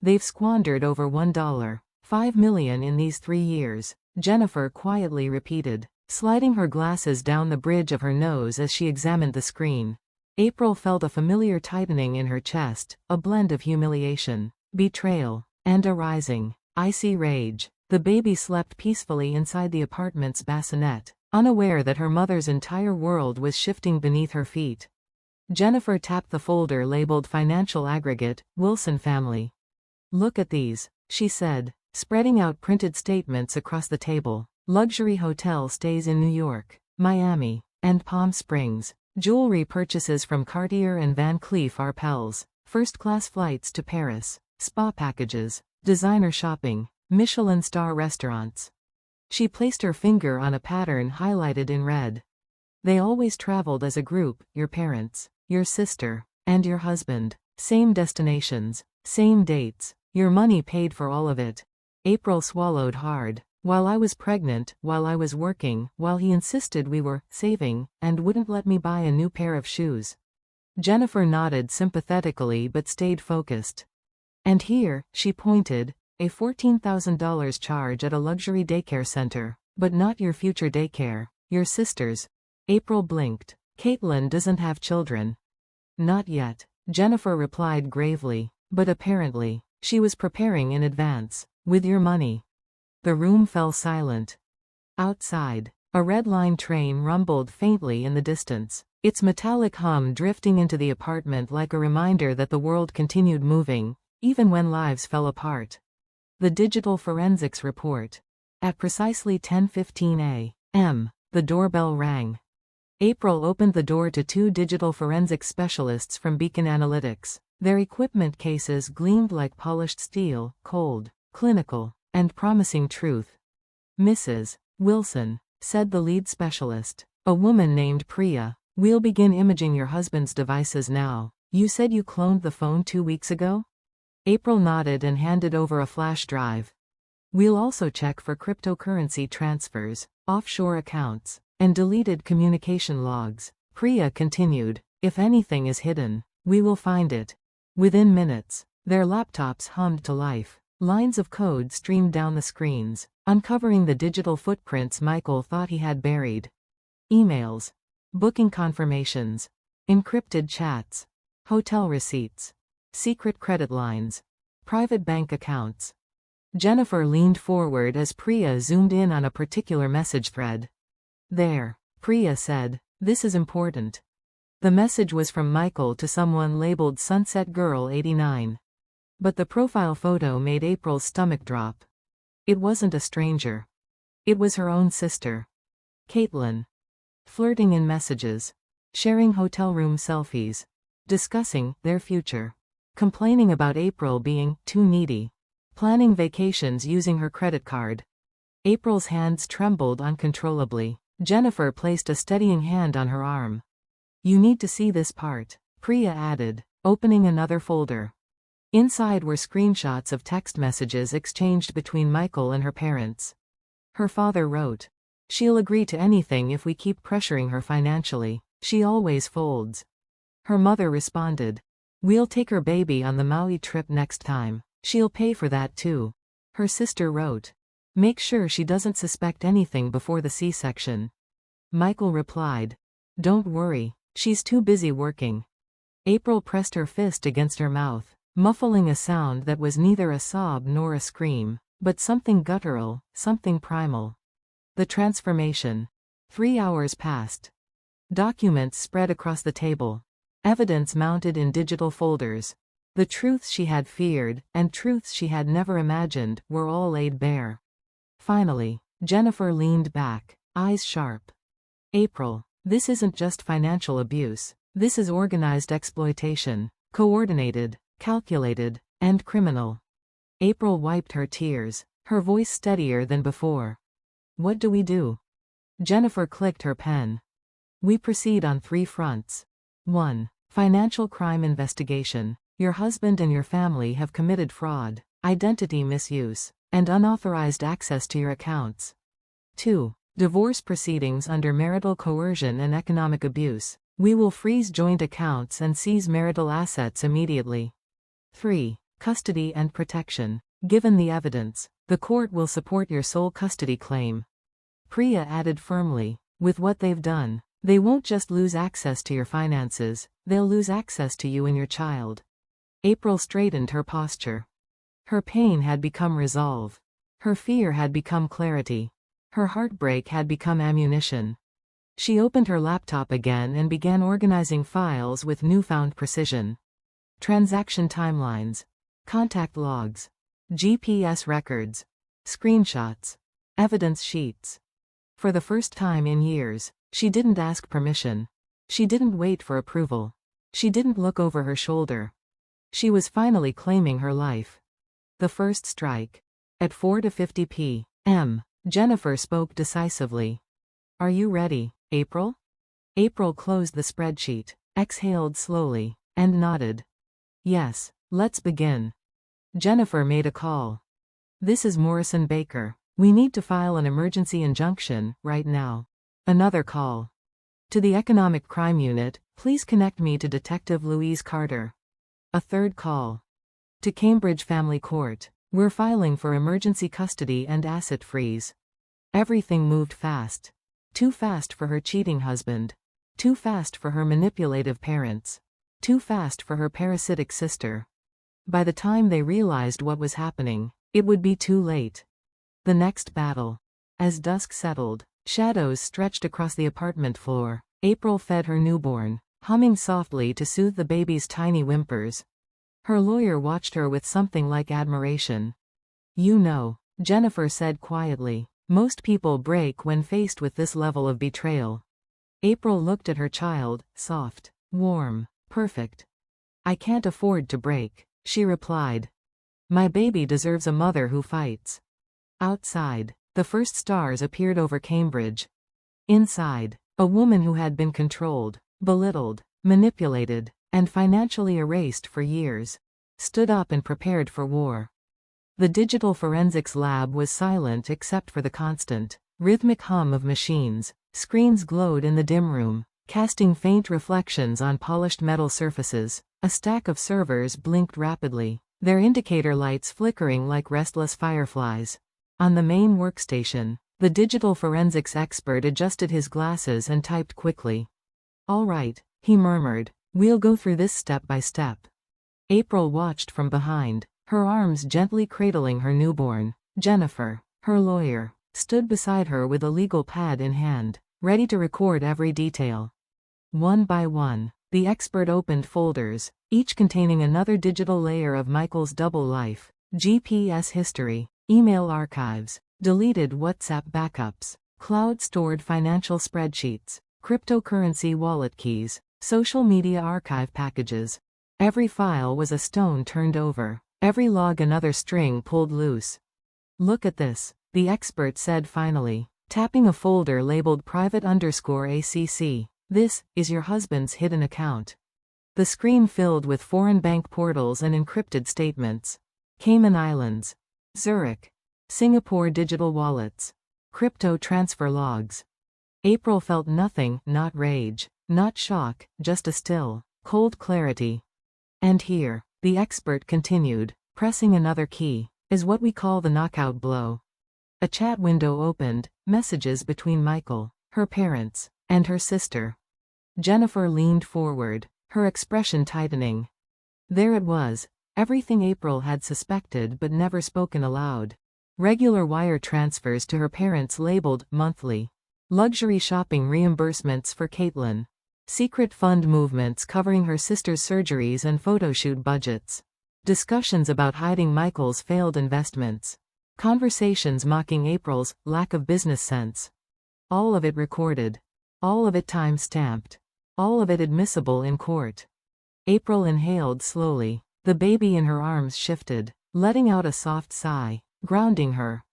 They've squandered over $1.5 million in these 3 years, Jennifer quietly repeated, sliding her glasses down the bridge of her nose as she examined the screen. April felt a familiar tightening in her chest, a blend of humiliation, betrayal, and a rising, icy rage. The baby slept peacefully inside the apartment's bassinet, unaware that her mother's entire world was shifting beneath her feet. Jennifer tapped the folder labeled Financial Aggregate, Wilson Family. "Look at these," she said, spreading out printed statements across the table. Luxury hotel stays in New York, Miami, and Palm Springs. Jewelry purchases from Cartier and Van Cleef Arpels. First-class flights to Paris. Spa packages. Designer shopping. Michelin star restaurants. She placed her finger on a pattern highlighted in red. They always traveled as a group, your parents, your sister, and your husband. Same destinations, same dates. Your money paid for all of it. April swallowed hard. While I was pregnant, while I was working, while he insisted we were saving, and wouldn't let me buy a new pair of shoes. Jennifer nodded sympathetically but stayed focused. And here, she pointed, a $14,000 charge at a luxury daycare center. But not your future daycare, your sister's. April blinked. Caitlin doesn't have children. Not yet, Jennifer replied gravely, but apparently, she was preparing in advance. With your money. The room fell silent. Outside, a red line train rumbled faintly in the distance, its metallic hum drifting into the apartment like a reminder that the world continued moving, even when lives fell apart. The digital forensics report. At precisely 10:15 a.m., the doorbell rang. April opened the door to 2 digital forensics specialists from Beacon Analytics. Their equipment cases gleamed like polished steel, cold, clinical, and promising truth. "Mrs. Wilson," said the lead specialist, a woman named Priya, "we'll begin imaging your husband's devices now. You said you cloned the phone 2 weeks ago?" April nodded and handed over a flash drive. "We'll also check for cryptocurrency transfers, offshore accounts, and deleted communication logs." Priya continued, "If anything is hidden, we will find it." Within minutes, their laptops hummed to life. Lines of code streamed down the screens, uncovering the digital footprints Michael thought he had buried. Emails, booking confirmations, encrypted chats, hotel receipts, secret credit lines, private bank accounts. Jennifer leaned forward as Priya zoomed in on a particular message thread. "There," Priya said, "this is important." The message was from Michael to someone labeled Sunset Girl 89. But the profile photo made April's stomach drop. It wasn't a stranger. It was her own sister. Caitlin. Flirting in messages. Sharing hotel room selfies. Discussing their future. Complaining about April being too needy. Planning vacations using her credit card. April's hands trembled uncontrollably. Jennifer placed a steadying hand on her arm. "You need to see this part," Priya added, opening another folder. Inside were screenshots of text messages exchanged between Michael and her parents. Her father wrote, "She'll agree to anything if we keep pressuring her financially. She always folds." Her mother responded, "We'll take her baby on the Maui trip next time. She'll pay for that too." Her sister wrote, "Make sure she doesn't suspect anything before the C-section." Michael replied, "Don't worry, she's too busy working." April pressed her fist against her mouth, muffling a sound that was neither a sob nor a scream, but something guttural, something primal. The transformation. 3 hours passed. Documents spread across the table. Evidence mounted in digital folders. The truths she had feared, and truths she had never imagined, were all laid bare. Finally, Jennifer leaned back, eyes sharp. "April, this isn't just financial abuse. This is organized exploitation. Coordinated, calculated, and criminal." April wiped her tears, her voice steadier than before. "What do we do?" Jennifer clicked her pen. "We proceed on 3 fronts. 1. Financial crime investigation. Your husband and your family have committed fraud, identity misuse, and unauthorized access to your accounts. 2. Divorce proceedings under marital coercion and economic abuse. We will freeze joint accounts and seize marital assets immediately. 3. custody and protection. Given the evidence, the court will support your sole custody claim. Priya added firmly, with what they've done, they won't just lose access to your finances, they'll lose access to you and your child. April straightened her posture. Her pain had become resolve. Her fear had become clarity. Her heartbreak had become ammunition. She opened her laptop again and began organizing files with newfound precision. Transaction timelines, contact logs, GPS records, screenshots, evidence sheets. For the first time in years, she didn't ask permission. She didn't wait for approval. She didn't look over her shoulder. She was finally claiming her life. The first strike. At 4:50 p.m., Jennifer spoke decisively. Are you ready, April? April closed the spreadsheet, exhaled slowly, and nodded. Yes, let's begin. Jennifer made a call. This is Morrison Baker. We need to file an emergency injunction, right now. Another call. To the Economic Crime Unit, please connect me to Detective Louise Carter. A third call. To Cambridge Family Court. We're filing for emergency custody and asset freeze. Everything moved fast. Too fast for her cheating husband. Too fast for her manipulative parents. Too fast for her parasitic sister. By the time they realized what was happening, it would be too late. The next battle. As dusk settled, shadows stretched across the apartment floor. April fed her newborn, humming softly to soothe the baby's tiny whimpers. Her lawyer watched her with something like admiration. You know, Jennifer said quietly, most people break when faced with this level of betrayal. April looked at her child, soft, warm, perfect. I can't afford to break, she replied. My baby deserves a mother who fights. Outside, the first stars appeared over Cambridge. Inside, a woman who had been controlled, belittled, manipulated, and financially erased for years, stood up and prepared for war. The digital forensics lab was silent except for the constant, rhythmic hum of machines. Screens glowed in the dim room, casting faint reflections on polished metal surfaces. A stack of servers blinked rapidly, their indicator lights flickering like restless fireflies. On the main workstation, the digital forensics expert adjusted his glasses and typed quickly. All right, he murmured, we'll go through this step by step. April watched from behind, her arms gently cradling her newborn. Jennifer, her lawyer, stood beside her with a legal pad in hand, ready to record every detail. One by one, the expert opened folders, each containing another digital layer of Michael's double life, GPS history, email archives, deleted WhatsApp backups, cloud-stored financial spreadsheets, cryptocurrency wallet keys, social media archive packages. Every file was a stone turned over, every log another string pulled loose. Look at this, the expert said finally, tapping a folder labeled private_ACC. This is your husband's hidden account. The screen filled with foreign bank portals and encrypted statements. Cayman Islands, Zurich, Singapore digital wallets, crypto transfer logs. April felt nothing, not rage, not shock, just a still, cold clarity. And here, the expert continued, pressing another key, is what we call the knockout blow. A chat window opened, messages between Michael, her parents, and her sister. Jennifer leaned forward, her expression tightening. There it was, everything April had suspected but never spoken aloud. Regular wire transfers to her parents labeled monthly. Luxury shopping reimbursements for Caitlin. Secret fund movements covering her sister's surgeries and photoshoot budgets. Discussions about hiding Michael's failed investments. Conversations mocking April's lack of business sense. All of it recorded. All of it time-stamped. All of it admissible in court. April inhaled slowly. The baby in her arms shifted, letting out a soft sigh, grounding her.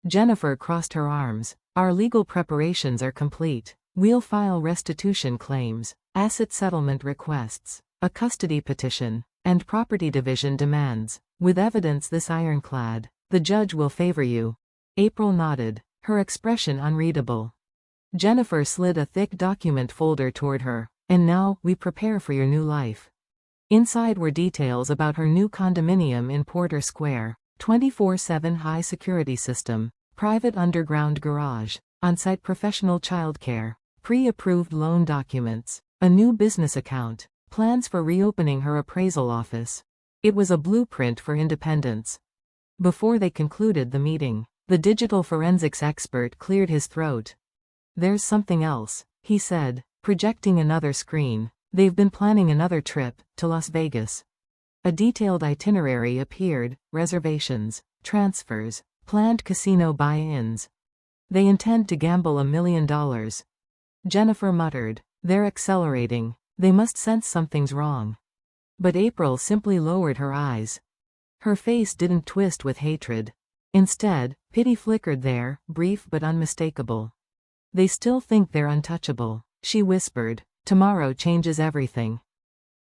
Jennifer crossed her arms. Our legal preparations are complete. We'll file restitution claims, asset settlement requests, a custody petition, and property division demands. With evidence this ironclad, the judge will favor you. April nodded, her expression unreadable. Jennifer slid a thick document folder toward her. And now, we prepare for your new life. Inside were details about her new condominium in Porter Square, 24/7 high security system, private underground garage, on-site professional childcare, pre-approved loan documents, a new business account, plans for reopening her appraisal office. It was a blueprint for independence. Before they concluded the meeting, the digital forensics expert cleared his throat. "There's something else," he said, projecting another screen. "They've been planning another trip to Las Vegas." A detailed itinerary appeared: reservations, transfers, planned casino buy-ins. "They intend to gamble $1 million. Jennifer muttered. "They're accelerating. They must sense something's wrong." But April simply lowered her eyes. Her face didn't twist with hatred. Instead, pity flickered there, brief but unmistakable. "They still think they're untouchable," she whispered. "Tomorrow changes everything."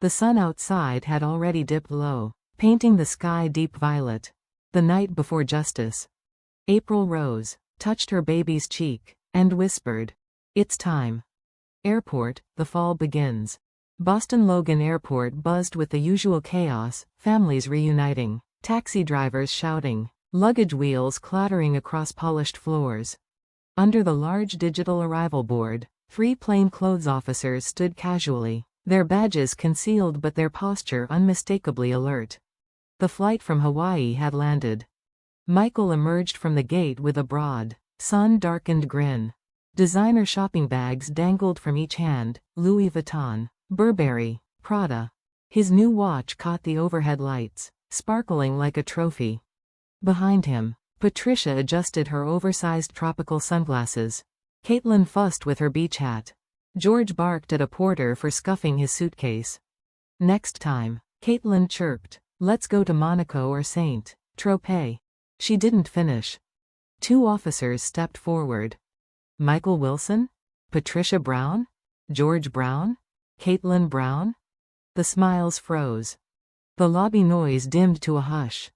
The sun outside had already dipped low, painting the sky deep violet. The night before justice. April rose, touched her baby's cheek, and whispered, "It's time." Airport, the fall begins. Boston Logan Airport buzzed with the usual chaos, families reuniting, taxi drivers shouting, luggage wheels clattering across polished floors. Under the large digital arrival board, 3 plainclothes officers stood casually, their badges concealed but their posture unmistakably alert. The flight from Hawaii had landed. Michael emerged from the gate with a broad, sun-darkened grin. Designer shopping bags dangled from each hand: Louis Vuitton, Burberry, Prada. His new watch caught the overhead lights, sparkling like a trophy. Behind him, Patricia adjusted her oversized tropical sunglasses. Caitlin fussed with her beach hat. George barked at a porter for scuffing his suitcase. "Next time," Caitlin chirped, "let's go to Monaco or St. Tropez." She didn't finish. 2 officers stepped forward. Michael Wilson? Patricia Brown? George Brown? Caitlin Brown? The smiles froze. The lobby noise dimmed to a hush.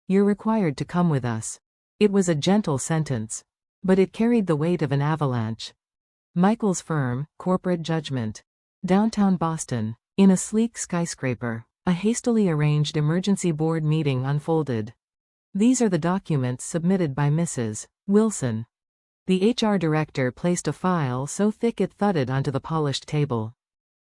"You're required to come with us." It was a gentle sentence, but it carried the weight of an avalanche. Michael's firm, corporate judgment. Downtown Boston, in a sleek skyscraper, a hastily arranged emergency board meeting unfolded. "These are the documents submitted by Mrs. Wilson." The HR director placed a file so thick it thudded onto the polished table.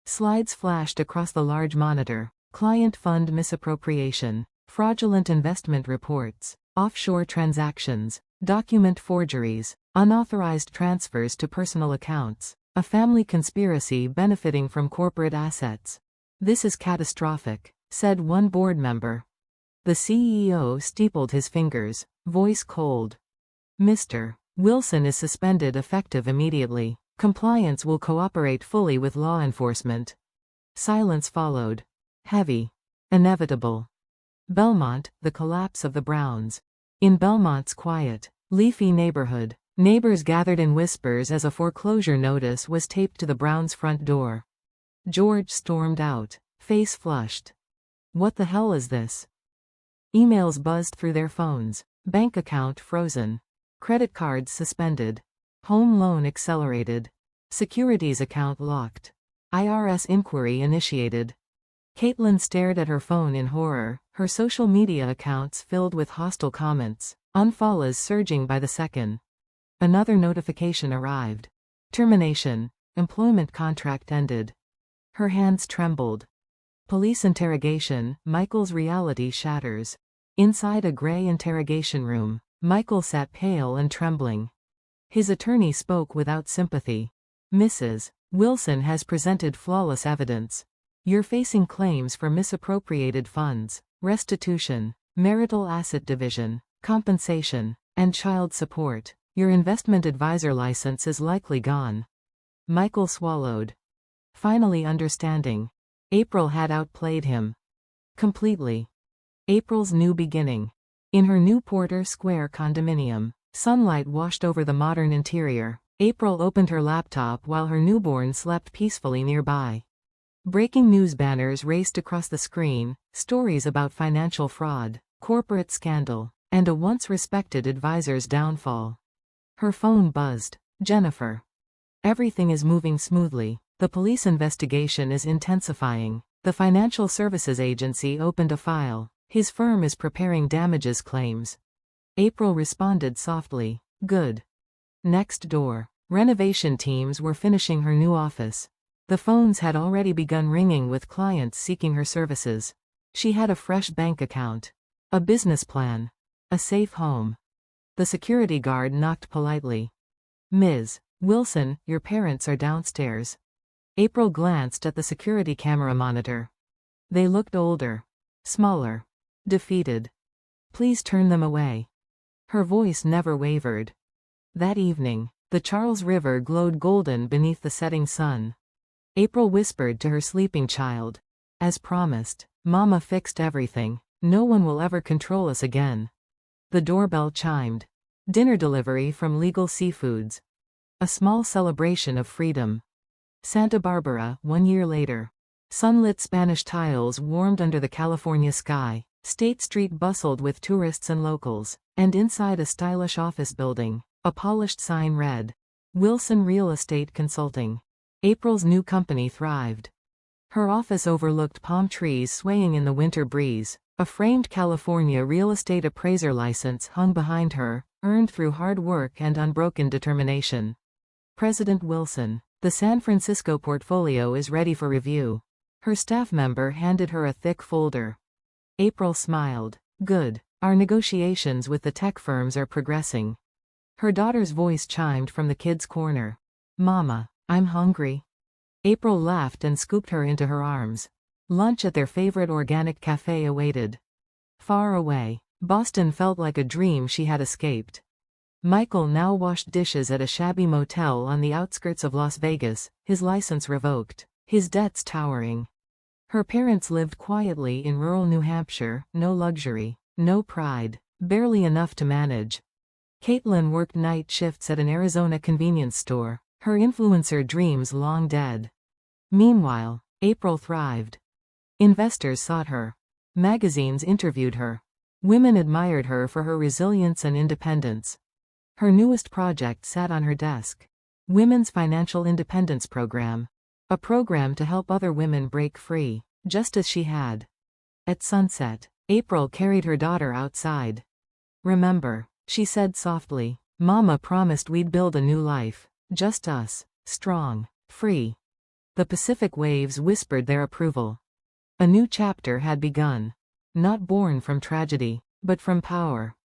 Slides flashed across the large monitor: client fund misappropriation, fraudulent investment reports, offshore transactions, document forgeries, unauthorized transfers to personal accounts, a family conspiracy benefiting from corporate assets. "This is catastrophic," said one board member. The CEO steepled his fingers, voice cold. "Mr. Wilson is suspended effective immediately. Compliance will cooperate fully with law enforcement." Silence followed. Heavy. Inevitable. Belmont, the collapse of the Browns. In Belmont's quiet, leafy neighborhood, neighbors gathered in whispers as a foreclosure notice was taped to the Browns' front door. George stormed out, face flushed. "What the hell is this?" Emails buzzed through their phones. Bank account frozen. Credit cards suspended. Home loan accelerated. Securities account locked. IRS inquiry initiated. Caitlin stared at her phone in horror, her social media accounts filled with hostile comments, unfollows surging by the second. Another notification arrived. Termination. Employment contract ended. Her hands trembled. Police interrogation. Michael's reality shatters. Inside a gray interrogation room, Michael sat pale and trembling. His attorney spoke without sympathy. "Mrs. Wilson has presented flawless evidence. You're facing claims for misappropriated funds, restitution, marital asset division, compensation, and child support. Your investment advisor license is likely gone." Michael swallowed. Finally understanding. April had outplayed him. Completely. April's new beginning. In her new Porter Square condominium, sunlight washed over the modern interior. April opened her laptop while her newborn slept peacefully nearby. Breaking news banners raced across the screen, stories about financial fraud, corporate scandal, and a once respected advisor's downfall. Her phone buzzed. "Jennifer. Everything is moving smoothly. The police investigation is intensifying. The financial services agency opened a file. His firm is preparing damages claims. April responded softly. Good. Next door. Renovation teams were finishing her new office. The phones had already begun ringing with clients seeking her services. She had a fresh bank account, a business plan, a safe home. The security guard knocked politely. Ms. Wilson, your parents are downstairs. April glanced at the security camera monitor. They looked older, smaller, defeated. Please turn them away. Her voice never wavered. That evening, the Charles River glowed golden beneath the setting sun. April whispered to her sleeping child. As promised, Mama fixed everything. No one will ever control us again. The doorbell chimed. Dinner delivery from Legal Seafoods. A small celebration of freedom. Santa Barbara, 1 year later. Sunlit Spanish tiles warmed under the California sky. State Street bustled with tourists and locals. And inside a stylish office building, a polished sign read, Wilson Real Estate Consulting. April's new company thrived. Her office overlooked palm trees swaying in the winter breeze. A framed California real estate appraiser license hung behind her, earned through hard work and unbroken determination. President Wilson, the San Francisco portfolio is ready for review. Her staff member handed her a thick folder. April smiled. Good. Our negotiations with the tech firms are progressing. Her daughter's voice chimed from the kids' corner. Mama, I'm hungry. April laughed and scooped her into her arms. Lunch at their favorite organic cafe awaited. Far away, Boston felt like a dream she had escaped. Michael now washed dishes at a shabby motel on the outskirts of Las Vegas, his license revoked, his debts towering. Her parents lived quietly in rural New Hampshire, no luxury, no pride, barely enough to manage. Caitlin worked night shifts at an Arizona convenience store, her influencer dreams long dead. Meanwhile, April thrived. Investors sought her. Magazines interviewed her. Women admired her for her resilience and independence. Her newest project sat on her desk. Women's Financial Independence Program. A program to help other women break free, just as she had. At sunset, April carried her daughter outside. Remember, she said softly, Mama promised we'd build a new life, just us, strong, free. The Pacific waves whispered their approval. A new chapter had begun. Not born from tragedy, but from power.